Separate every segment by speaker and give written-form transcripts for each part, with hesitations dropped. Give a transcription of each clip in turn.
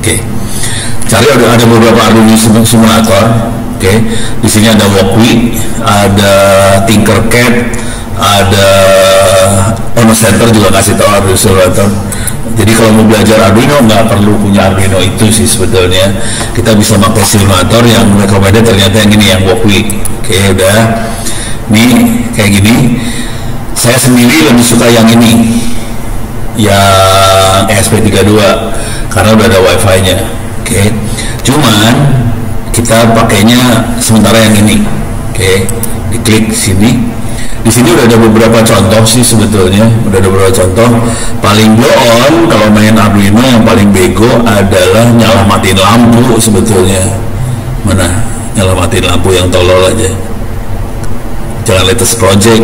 Speaker 1: Oke. Cari ada beberapa Arduino simulator. Oke. Di sini ada Walkwi, ada Tinkercad, ada Ono Center juga kasih tahu Arduino simulator. Jadi kalau mau belajar Arduino nggak perlu punya Arduino itu sih sebetulnya. Kita bisa pakai simulator yang recommended ternyata yang ini, yang Walkwi. Oke, udah. Ini kayak gini. Saya sendiri lebih suka yang ini, yang ESP32 karena udah ada wifi-nya. Oke. Cuman kita pakainya sementara yang ini. Oke. Diklik sini. Di sini udah ada beberapa contoh sih sebetulnya, udah ada beberapa contoh. Paling blow on kalau main Arduino yang paling bego adalah nyalamatin lampu sebetulnya. Mana nyalamatin lampu yang tolol aja. Jangan latest project,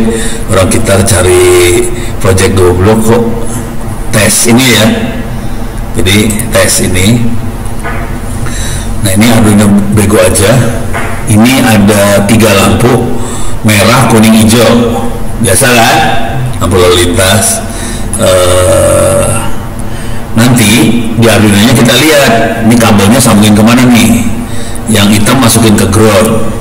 Speaker 1: orang kita cari project goblok kok. Tes ini ya. Jadi tes ini. Nah ini Arduino bego aja. Ini ada 3 lampu, merah, kuning, hijau, biasa kan? Lampu lalu lintas. Nanti di Arduino-nya kita lihat, ini kabelnya sambungin kemana nih? Yang hitam masukin ke ground.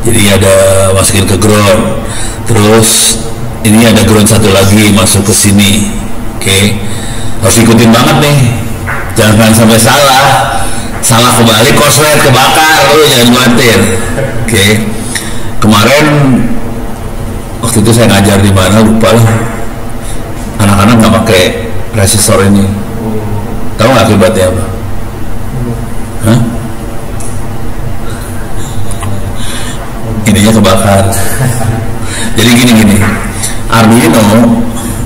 Speaker 1: Jadi ada masukin ke ground. Terus ini ada ground satu lagi masuk ke sini. Oke, harus ikutin banget nih. Jangan sampai salah kebalik, korslet kebakar, lu jangan khawatir. Oke. Kemarin waktu itu saya ngajar di mana lupa lah, anak-anak nggak pakai resistor ini. Tahu nggak akibatnya apa? Hah? Ininya kebakar. Jadi gini, Arduino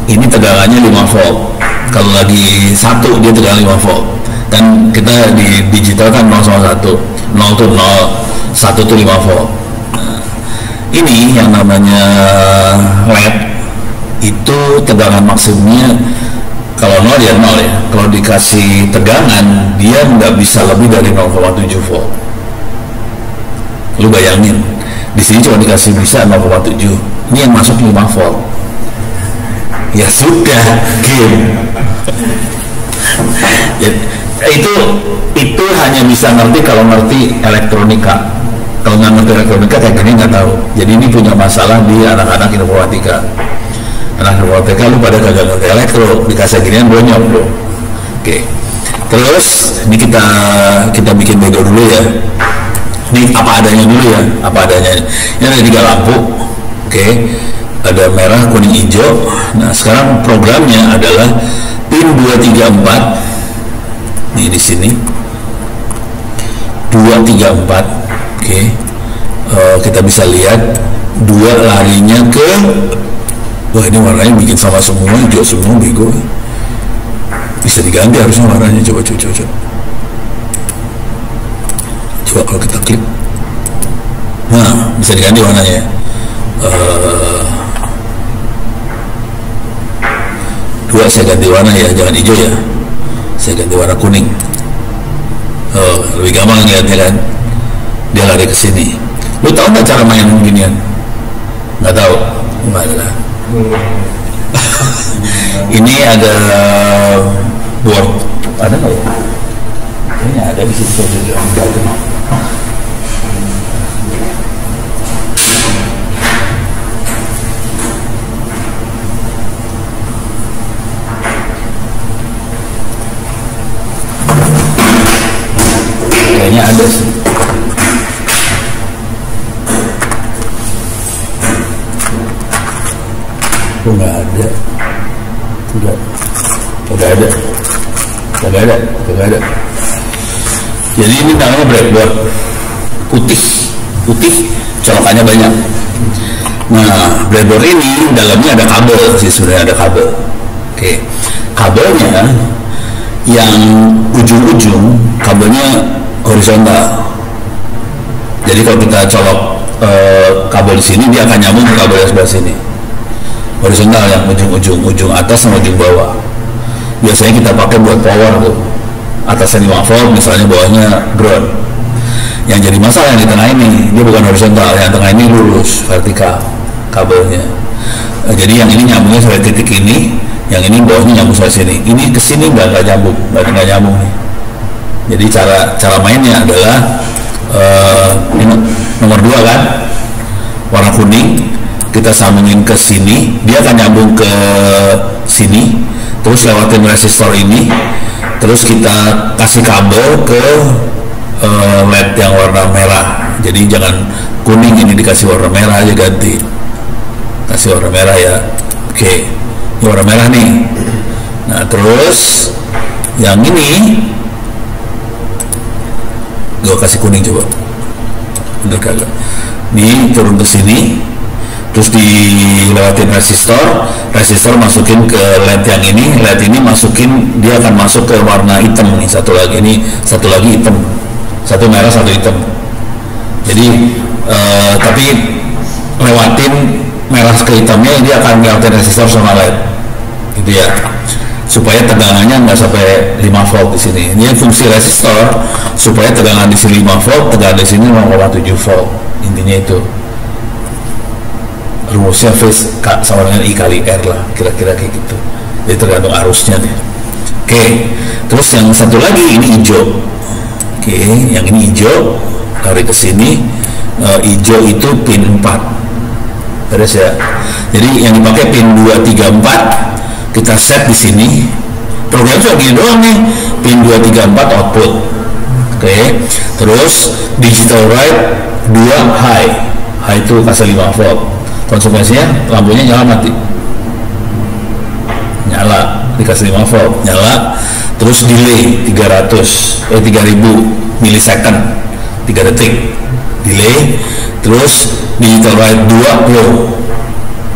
Speaker 1: ini tegangannya 5 volt. Kalau lagi 1 dia tegangan 5 volt. Kan kita di digital kan 0 sama 1, 0 tuh 0, 1 tuh 5 volt. Ini yang namanya LED itu tegangan maksimumnya kalau 0 ya 0 ya. Kalau dikasih tegangan dia nggak bisa lebih dari 0,7 volt. Lu bayangin, di sini cuma dikasih bisa 0,7. Ini yang masuk 5 volt. Ya sudah, game. Ya, itu hanya bisa ngerti kalau ngerti elektronika. Kalau nggak ngerti elektronika kayak gini nggak tahu. Jadi ini punya masalah di anak-anak informatika. Anak informatika lu pada kagak ngerti elektro, dikasih ginian bonyok bro. Oke. Terus ini kita bikin bego dulu ya. Ini apa adanya dulu ya, apa adanya. Ini ada 3 lampu. Oke. Ada merah, kuning, hijau. Nah sekarang programnya adalah pin 234. Nih di sini 234. Oke, kita bisa lihat 2 larinya ke, wah ini warnanya bikin sama semua, hijau semua, bego. Bisa diganti harusnya warnanya, coba. Coba kalau kita klik, nah bisa diganti warnanya. Dua saya ganti warna ya, jangan hijau ya, saya ganti warna kuning. Lebih gampang lihatnya kan. Dia lari ke sini. Lu tahu nggak cara main beginian? Nggak tahu. Nggak ada. Ini ada board. Ada nggak ya? Ini ada di situ juga. Kayaknya ada sih. Oh, nggak ada. Tidak ada. Jadi ini namanya breadboard putih, colokannya banyak. Nah, breadboard ini dalamnya ada kabel sih, sebenarnya ada kabel. Oke, kabelnya yang ujung-ujung kabelnya horizontal. Jadi kalau kita colok kabel di sini, dia akan nyambung ke kabel yang sebelah sini. Horizontal yang ujung atas sama ujung bawah. Biasanya kita pakai buat power tuh. Atasnya 5 volt, misalnya bawahnya ground. Yang jadi masalah yang di tengah ini, dia bukan horizontal, yang tengah ini lurus, vertikal kabelnya. Jadi yang ini nyambungnya sampai titik ini, yang ini bawahnya nyambung sampai sini. Ini ke sini nggak nyambung nih. Jadi cara mainnya adalah ini nomor 2 kan, warna kuning kita sambungin ke sini, dia akan nyambung ke sini, terus lewatin resistor ini, terus kita kasih kabel ke LED yang warna merah. Jadi jangan kuning, ini dikasih warna merah aja, ganti kasih warna merah ya. Oke, ini warna merah nih. Nah terus yang ini gue kasih kuning, coba bener kagak, ini turun ke sini, terus dilewatin resistor masukin ke LED yang ini, LED ini masukin, dia akan masuk ke warna hitam nih, satu lagi hitam, satu merah satu hitam. Jadi tapi lewatin merah ke hitamnya, dia akan lewatin resistor sama LED gitu ya, supaya tegangannya nggak sampai 5 volt di sini. Ini fungsi resistor supaya tegangan di sini 5 volt, tegangan di sini 0,7 volt. Intinya itu rumusnya V sama dengan I kali R lah, kira-kira kayak gitu. Jadi tergantung arusnya deh. Oke, terus yang satu lagi ini hijau. Oke, yang ini hijau, tarik ke sini. Hijau itu pin 4, beres ya. Jadi yang dipakai pin 2, 3, 4 kita set di sini. Program cuma gini doang nih, pin 2, 3, 4 output. Oke, terus digital write 2 high itu kasih 5 volt. Konsekuensinya lampunya nyala mati, nyala dikasih 5 volt nyala. Terus delay 3000 milisecond, 3 detik delay. Terus digital write 2 low.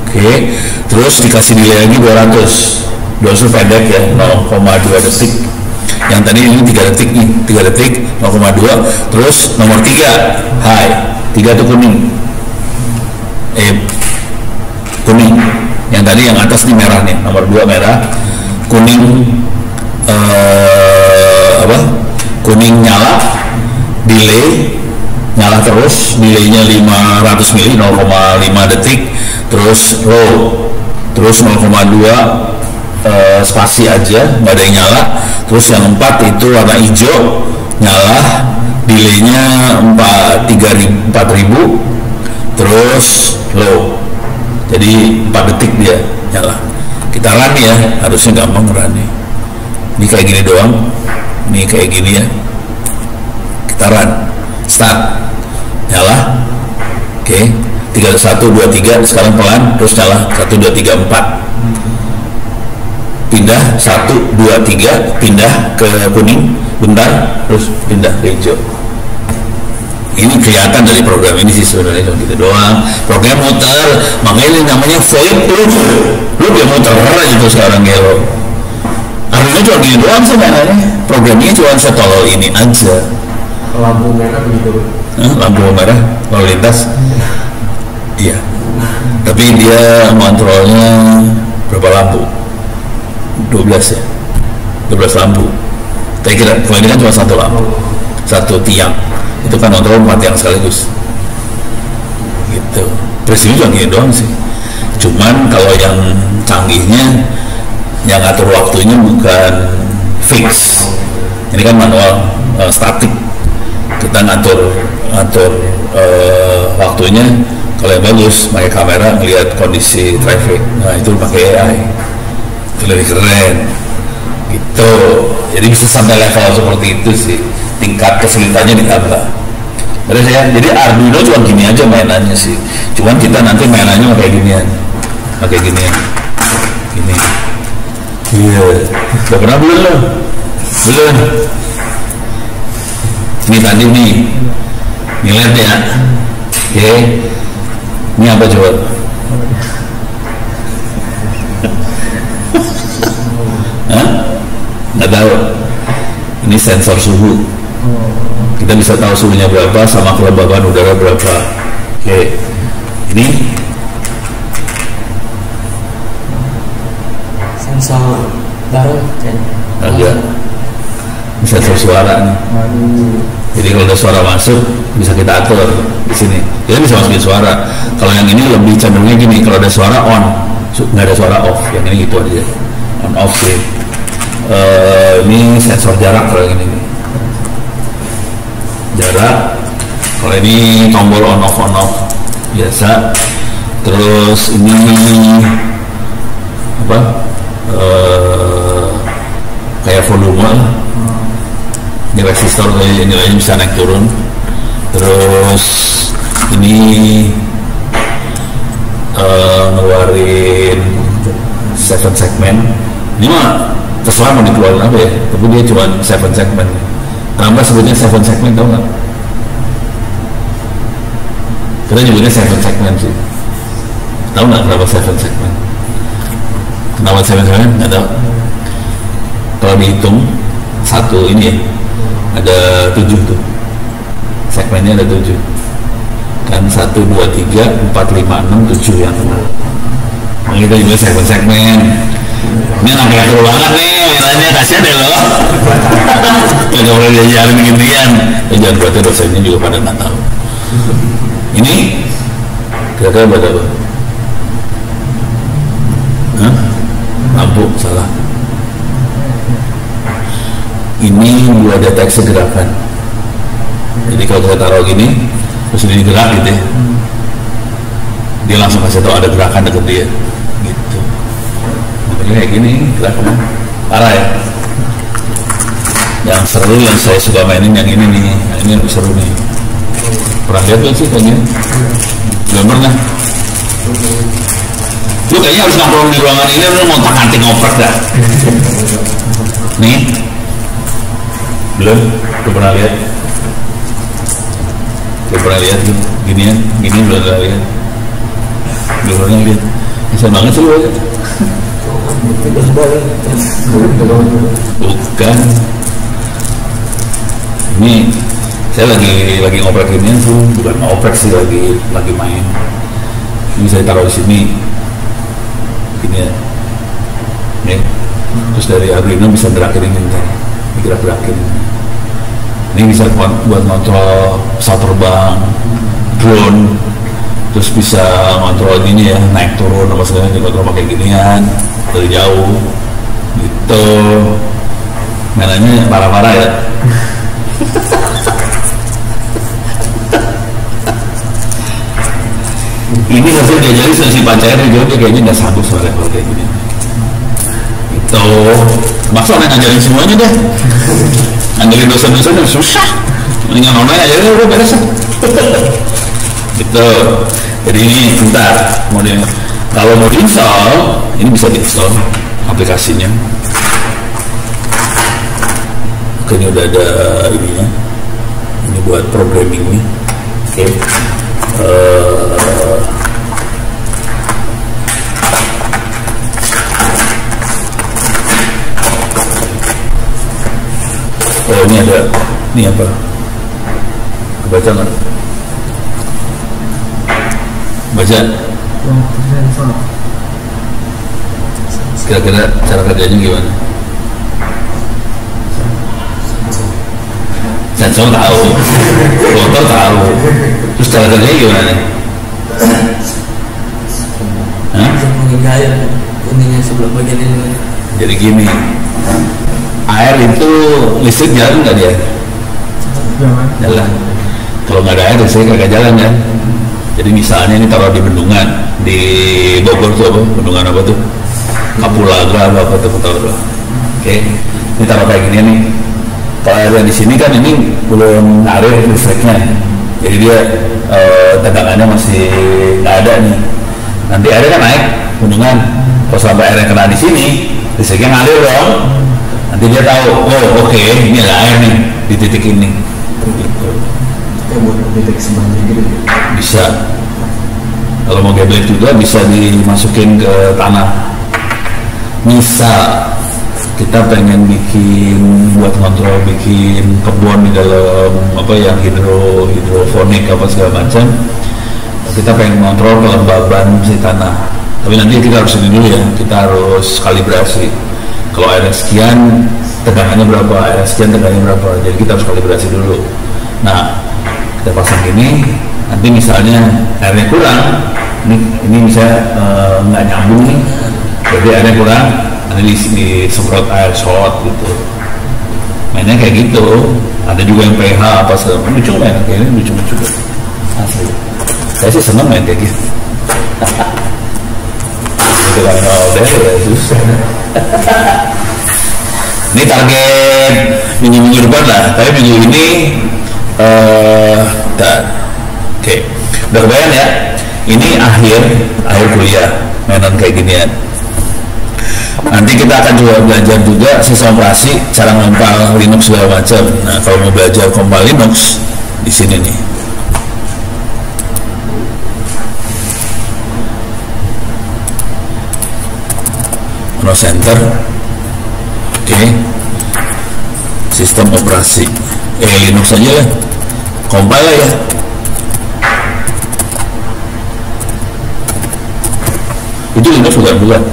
Speaker 1: Oke, terus dikasih delay lagi 200 pendek ya, 0,2 detik. Yang tadi ini 3 detik nih, 3 detik 0,2. Terus nomor 3 high, 3 itu kuning, kuning. Yang tadi yang atas nih merah nih, nomor 2 merah, kuning kuning nyala, delay nyala terus, delaynya 500 mili, 0,5 detik. Terus low, terus 0,2 spasi aja, nggak ada yang nyala. Terus yang 4 itu warna hijau nyala, delaynya 4000, terus low, jadi 4 detik dia nyala. Kita run ya, harusnya gampang run nih. Ini kayak gini doang, ini kayak gini ya. Kita run, start, nyala. Oke, 1, 2, 3, sekarang pelan, terus nyala 1, 2, 3, 4. Pindah 1, 2, 3, pindah ke kuning bentar, terus pindah ke hijau. Ini kelihatan dari program ini sih sebenarnya cuma gitu doang. Program muter, makanya ini namanya void loop. Loop yang muter aja tuh sekarang ya lo. Artinya cuma gini doang sih mainannya. Programnya cuma setolol ini aja.
Speaker 2: Lampu merah begitu.
Speaker 1: Lampu merah lalu lintas. Iya. Tapi dia kontrolnya berapa lampu? 12 ya. 12 lampu. Tapi kira ini kan cuma satu lampu, satu tiang. Itu kan kontrol 4 tiang sekaligus. Gitu. Prinsipnya cuma gini doang sih. Cuman kalau yang canggihnya, yang ngatur waktunya bukan fix. Ini kan manual, statik. Kita ngatur waktunya. Kalau yang bagus pakai kamera ngelihat kondisi traffic. Nah itu pakai AI. Itu lebih keren. Gitu. Jadi bisa sampai level seperti itu sih. Tingkat kesulitannya ditambah. Beres ya. Jadi Arduino cuma gini aja mainannya sih. Cuman kita nanti mainannya kayak ginian. Kayak ginian. Gini. Iya. Udah pernah belum lo? Belum. Ini tadi nih. Ini lihat ya. Oke. Ini apa coba? Hah? Nggak tahu. Ini sensor suhu. Kita bisa tahu suhunya berapa sama kelembaban udara berapa. Oke. Ini
Speaker 2: Sensor baru
Speaker 1: agak. Ini sensor suara nih. Jadi kalau ada suara masuk bisa kita atur di sini. Kita bisa masukin suara. Kalau yang ini lebih cenderungnya gini, kalau ada suara on, nggak ada suara off. Yang ini gitu aja, on off sih. Ini sensor jarak kalau yang ini. jarak. Kalau ini tombol on off biasa. Terus ini apa? Kayak volume lah. Ini resistor, nilainya bisa naik turun. Terus ini ngeluarin 7 segmen. Ini mah terserah mau dikeluarin apa ya, tapi dia cuma 7 segmen. Kenapa sebutnya 7 segmen, tau nggak? Kita nyebutnya 7 segmen sih. Tahu nggak kenapa 7 segmen? Kenapa 7 segmen? Nggak tahu. Kalau dihitung satu ini ya, ada 7 tuh. Segmennya ada 7. Kan 1, 2, 3, 4, 5, 6, 7 yang kena. Kita juga 7 segmen. Ini anak yang terulangan nih, mainannya kasihan deh loh. Gak boleh diajarin ginian. Jangan berarti dosennya juga pada nggak tahu. Ini kira-kira buat apa? Hah? Lampu, salah. Ini buat deteksi gerakan. Jadi kalau saya taruh gini, terus ini gerak gitu ya, dia langsung kasih tahu ada gerakan dekat dia gitu. Makanya kayak gini gerakan parah ya. Yang seru yang saya suka mainin yang ini nih, ini yang seru nih. Pernah lihat gak sih kayak gini? Belum pernah. Lu kayaknya harus nongkrong di ruangan ini, lu mau tak-anting ngoprek dah. Nih, belum? Lu pernah lihat? Belum pernah lihat ginian, gini belum pernah lihat. Belum pernah lihat. Bisa banget sih lu aja. Bukan. Ini saya lagi ngoprek ginian tuh, bukan ngoprek sih, lagi main. Ini saya taruh di sini. Gini ya. Nih. Terus dari Arduino bisa gerakin ini ntar. Digerak-gerakin. Ini bisa buat ngontrol pesawat terbang, drone, terus bisa ngontrol ini ya, naik turun apa segala dikontrol pakai ginian dari jauh gitu. Mainannya parah-parah ya. Ini hasil diajari si Pancari juga, dia kayaknya nggak sanggup soalnya kalau kayak gini. Itu maksa ngajarin semuanya deh. Ngajarin dosen-dosen yang susah. Mendingan online aja udah beres. Gitu. Jadi ini bentar, kalau mau diinstal, ini bisa diinstal aplikasinya. Oke, ini udah ada ininya. Ini buat programmingnya. Oke. Oh, ini ada, ini apa? Kebaca nggak? Baca. Kira-kira cara kerjanya gimana? Sensor tahu, motor tahu. Terus cara kerjanya gimana? Hah?
Speaker 2: Menggaya kuningnya sebelah bagian ini.
Speaker 1: Jadi gini, air itu listrik jalan nggak dia? Jalan. Kalau nggak ada air listrik nggak jalan kan? Jadi misalnya ini taruh di bendungan di Bogor tuh apa? Bendungan apa tuh? Kapulaga apa tuh taruh. Oke, ini taruh kayak gini nih. Kalau airnya di sini kan ini belum ngalir listriknya, jadi dia tegangannya masih nggak ada nih. Nanti airnya kan naik bendungan. Kalau sampai airnya kena di sini, listriknya ngalir dong. Nanti dia tahu, oh oke, ini ada air nih di titik ini. Gitu.
Speaker 2: Kayak buat deteksi banjir gitu.
Speaker 1: Bisa. Kalau mau geblek juga bisa dimasukin ke tanah. Misal kita pengen buat kontrol bikin kebun di dalam apa yang hidroponik apa segala macam, kita pengen kontrol kelembaban si tanah. Tapi nanti kita harus ini dulu ya, kita harus kalibrasi. Kalau airnya sekian, tegangannya berapa, airnya sekian, tegangannya berapa. Jadi kita harus kalibrasi dulu. Nah, kita pasang gini, nanti misalnya airnya kurang, ini misalnya nggak nyambung nih, jadi airnya kurang, nanti disemprot air shot gitu. Mainnya mainnya kayak gitu. Ada juga yang PH apa segala macam. Lucu main kayak ini, lucu asli. Saya sih seneng main kayak gitu. Itu kan udah ya susah. Ini target minggu depan lah, tapi minggu ini oke, udah kebayang ya. Ini akhir kuliah mainan kayak ginian. Nanti kita akan juga belajar juga sistem operasi, cara compile Linux segala macam. Nah, kalau mau belajar compile Linux di sini nih. Windows Center, oke, sistem operasi, Linux aja lah, compile lah ya. Itu Linux bukan?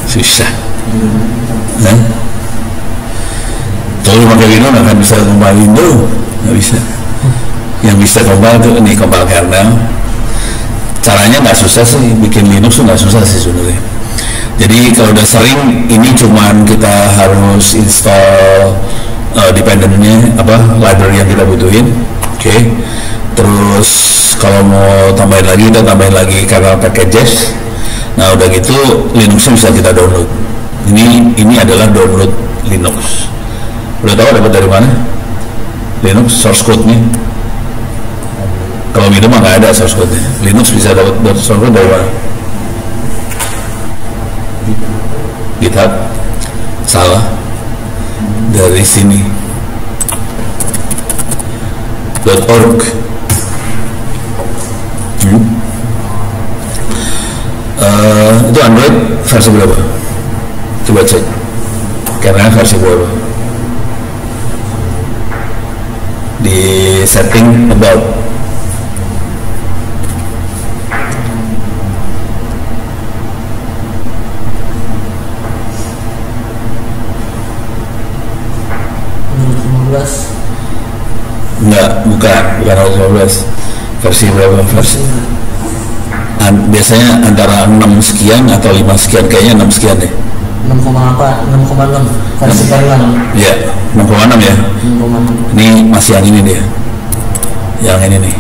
Speaker 1: Susah. Kalau pakai Linux nggak akan bisa compile Windows, nggak bisa. Yang bisa compile tuh ini compile kernel. Caranya nggak susah sih, bikin Linux tuh nggak susah sih sebenarnya. Jadi kalau udah sering, ini cuman kita harus install dependennya library yang kita butuhin, oke. Terus kalau mau tambahin lagi, kita tambahin lagi kernel packages. Nah udah gitu Linuxnya bisa kita download. Ini adalah download Linux. Udah tahu dapat dari mana? Linux source code-nya. Kalau Windows mah nggak ada source code-nya. Linux bisa dapat source code dari mana? GitHub. Salah. Dari sini. .org. Itu Android versi berapa? Coba cek. Karena versi berapa? Di setting about. Enggak, bukan 15. Versi berapa? Versi biasanya antara 6 sekian atau 5 sekian, kayaknya 6 sekian deh.
Speaker 2: 6,6 versi kernel.
Speaker 1: Iya, 6,6 ya. 6,6. Ini masih yang ini dia. Yang ini nih,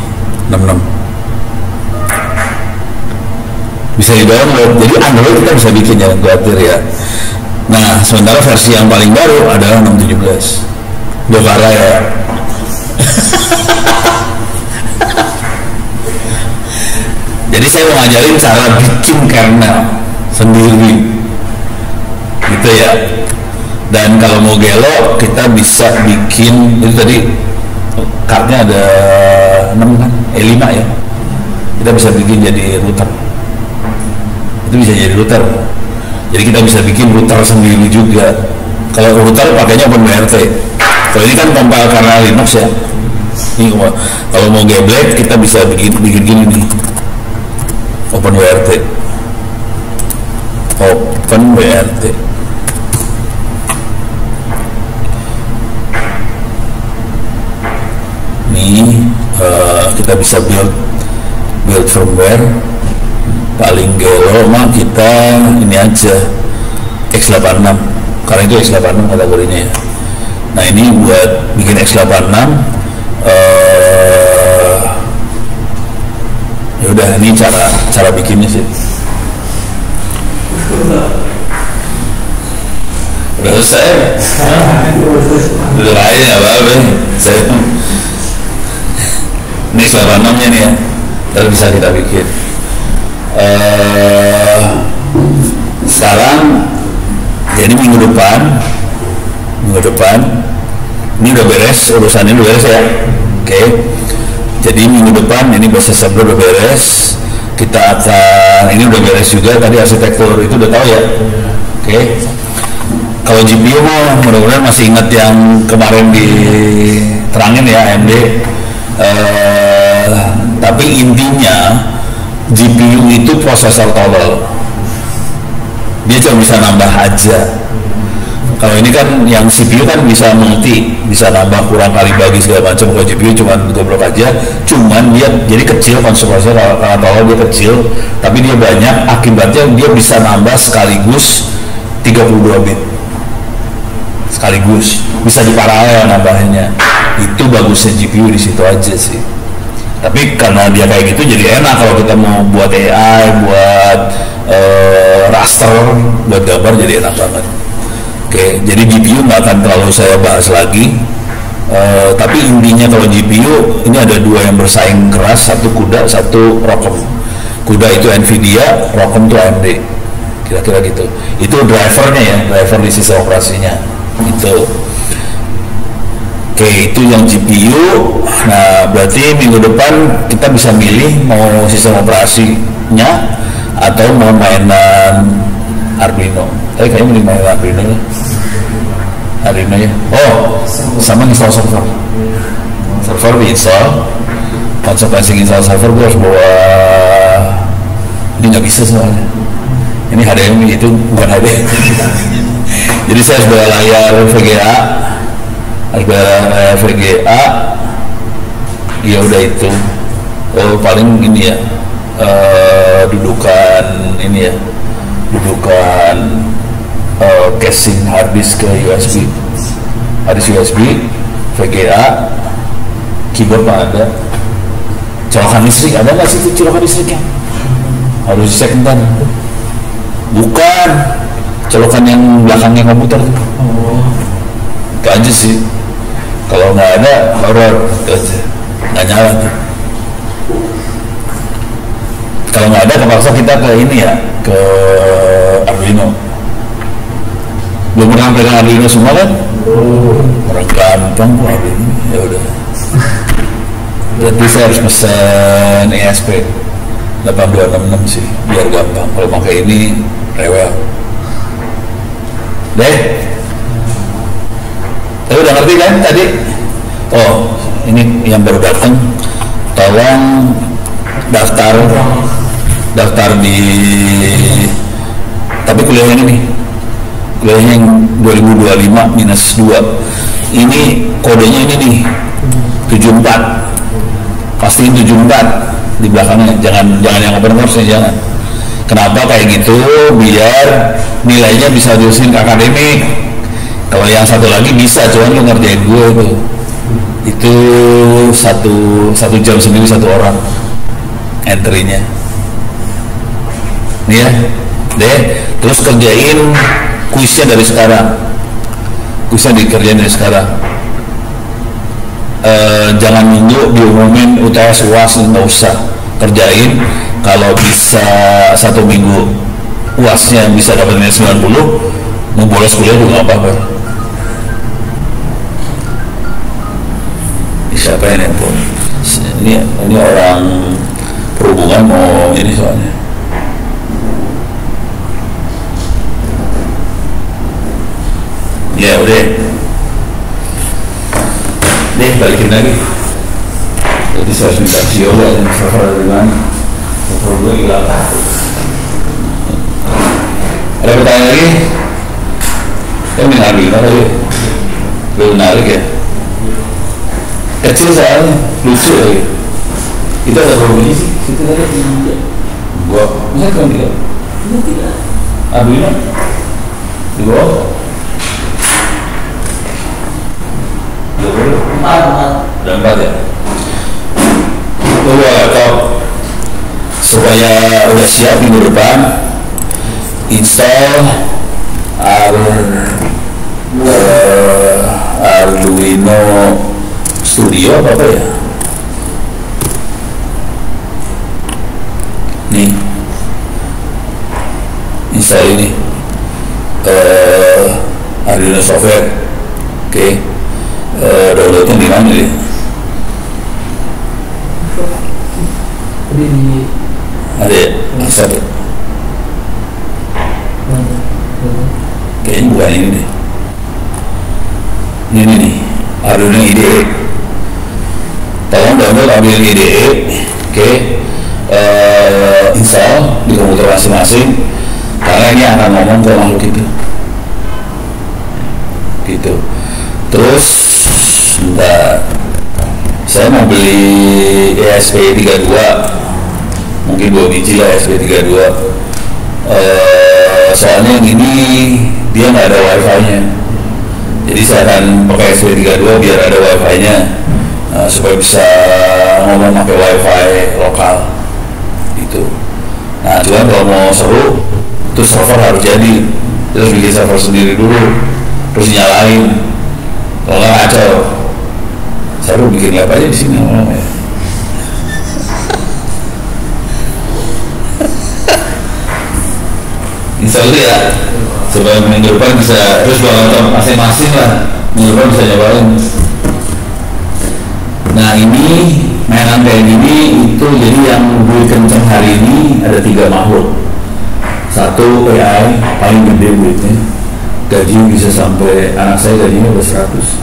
Speaker 1: 66. Bisa di-download. Jadi Android kita bisa bikin, jangan khawatir ya. Nah, sementara versi yang paling baru adalah 6.17. Dokara ya. Jadi saya mau ngajarin cara bikin kernel sendiri, gitu ya. Dan kalau mau gelo kita bisa bikin, itu tadi kartnya ada 6 kan, 5 ya. Kita bisa bikin jadi router. Itu bisa jadi router. Jadi kita bisa bikin router sendiri juga. Kalau router pakainya OpenWRT. Kalau ini kan compile karena Linux ya. Ini kalau mau geblek kita bisa bikin gini nih. OpenWRT. Nih kita bisa build firmware. Paling gelo mah kita ini aja x86, karena itu x86 kategorinya ya. Nah ini buat bikin x86 ya udah, ini cara bikinnya sih. Udah selesai. Udah lain apa-apa. Ini x86 nya nih ya, terus bisa kita bikin. Sekarang jadi minggu depan ini udah beres, urusannya udah beres ya. Oke. Jadi minggu depan ini bahasa Sabdo udah beres. Kita akan, ini udah beres juga tadi arsitektur itu udah tahu ya. Oke. Kalau GPU mah mudah-mudahan masih ingat yang kemarin diterangin ya AMD. Tapi intinya GPU itu prosesor toggle, dia cuma bisa nambah aja. Kalau ini kan yang CPU kan bisa multi, bisa nambah kurang kali bagi segala macam. Kalau GPU cuma goblok aja, cuman dia jadi kecil konsumsinya karena toggle dia kecil, tapi dia banyak, akibatnya dia bisa nambah sekaligus 32 bit sekaligus, bisa diparalel nambahnya. Itu bagusnya GPU di situ aja sih. Tapi karena dia kayak gitu jadi enak kalau kita mau buat AI, buat raster, buat gambar jadi enak banget. Oke, jadi GPU nggak akan terlalu saya bahas lagi. Tapi intinya kalau GPU ini ada dua yang bersaing keras, satu CUDA, satu ROCm. CUDA itu Nvidia, ROCm itu AMD. Kira-kira gitu. Itu drivernya ya, driver di sistem operasinya. Itu. Oke, itu yang GPU. Nah, berarti minggu depan kita bisa milih mau sistem operasinya atau mau mainan Arduino. Tapi kayaknya mending main Arduino ya. Arduino ya. Oh, sama install server. Server diinstal. Konsekuensi install server gue harus bawa. Ini nggak bisa soalnya. Ini HDMI, itu bukan HDMI. Jadi saya harus bawa layar VGA. VGA, ya udah itu. Paling ini ya, dudukan ini ya, dudukan casing harddisk ke USB, harddisk USB, VGA, keyboard mah ada. Colokan listrik ada nggak sih colokan listriknya? Harus dicek ntar. Bukan, colokan yang belakangnya komputer. Itu aja sih. Kalau nggak ada, horor, itu aja, nggak nyala tuh. Kalau nggak ada, terpaksa kita ke ini ya, ke Arduino. Belum pernah pegang Arduino semua kan? Orang gampang kok Arduino, ya udah. Berarti saya harus pesan ESP 8266 sih, biar gampang. Kalau pakai ini rewel. Deh. Tapi udah ngerti kan tadi? Oh, ini yang baru datang, tolong daftar di, tapi kuliahnya ini nih, kuliahnya yang 2025-2. Ini kodenya ini nih, 74. Pastiin 74 di belakangnya, jangan yang open source ya, jangan. Kenapa kayak gitu? Biar nilainya bisa diusin ke akademik. Kalau yang satu lagi bisa, cuman lu ngerjain gue tuh. Itu satu jam sendiri satu orang entry-nya. Nih ya, deh. Terus kerjain kuisnya dari sekarang. Kuisnya dikerjain dari sekarang. Jangan nunggu diumumin UTS UAS, nggak usah. Kerjain. Kalau bisa 1 minggu UASnya bisa dapat nilai 90, mau bolos kuliah juga nggak apa-apa. Siapa yang nelpon? Ini orang perhubungan mau ini soalnya. Ya udah, deh balikin lagi. Jadi saya harus minta CEO dan server dari mana? Server gue hilang. Ada pertanyaan lagi? Saya menarik tadi, lebih menarik ya. Kecil soalnya, lucu lagi. Itu ada berapa sih? Itu ada 3. Gua, masa kan 3? Tidak. Arduino? 2? 4. Udah 4 ya? Itu laptop. Supaya udah siap minggu depan, install Arduino Studio apa ya? Nih, install ini Arduino software. Oke. Downloadnya di mana nih? Ada ya? Asal ya? Kayaknya bukan ini deh. Ini nih, Arduino IDE. Tolong download Arduino IDE. Oke. Install di komputer masing-masing, karena ini akan ngomong ke makhluk itu. Gitu. Terus bentar, saya mau beli ESP32, mungkin 2 biji lah ESP32. Soalnya yang ini dia nggak ada wifi nya, Jadi saya akan pakai SP32 biar ada wifi-nya, supaya bisa ngomong pakai wifi lokal itu. Nah cuman kalau mau seru itu server harus jadi, terus bikin server sendiri dulu, terus nyalain. Kalau nggak kacau. Seru bikin lab aja di sini ngomongnya. Insya Allah ya, supaya minggu depan bisa, terus bakal masing-masing lah minggu depan bisa nyobain. Nah ini mainan kayak gini itu, jadi yang gue kenceng hari ini ada 3 makhluk. Satu AI paling gede duitnya, gaji bisa sampai, anak saya gajinya udah 100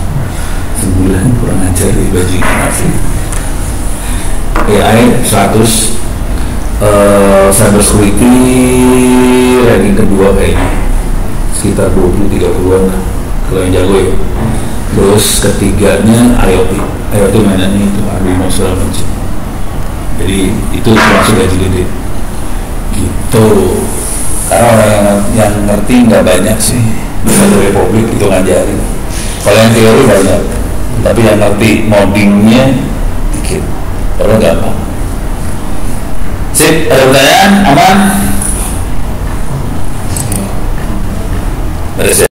Speaker 1: sebulan, kurang ajar di bajingan asli. AI 100, cyber security ranking kedua kayaknya, sekitar 20-30an lah kalau yang jago ya. Terus ketiganya IoT mainannya itu Arduino segala macam. Jadi itu termasuk gaji gede gitu. Karena orang yang ngerti nggak banyak sih di satu republik itu ngajarin. Kalau yang teori banyak, tapi yang ngerti moddingnya dikit. Kalau gampang. Sip, ada pertanyaan? Aman? Beres ya?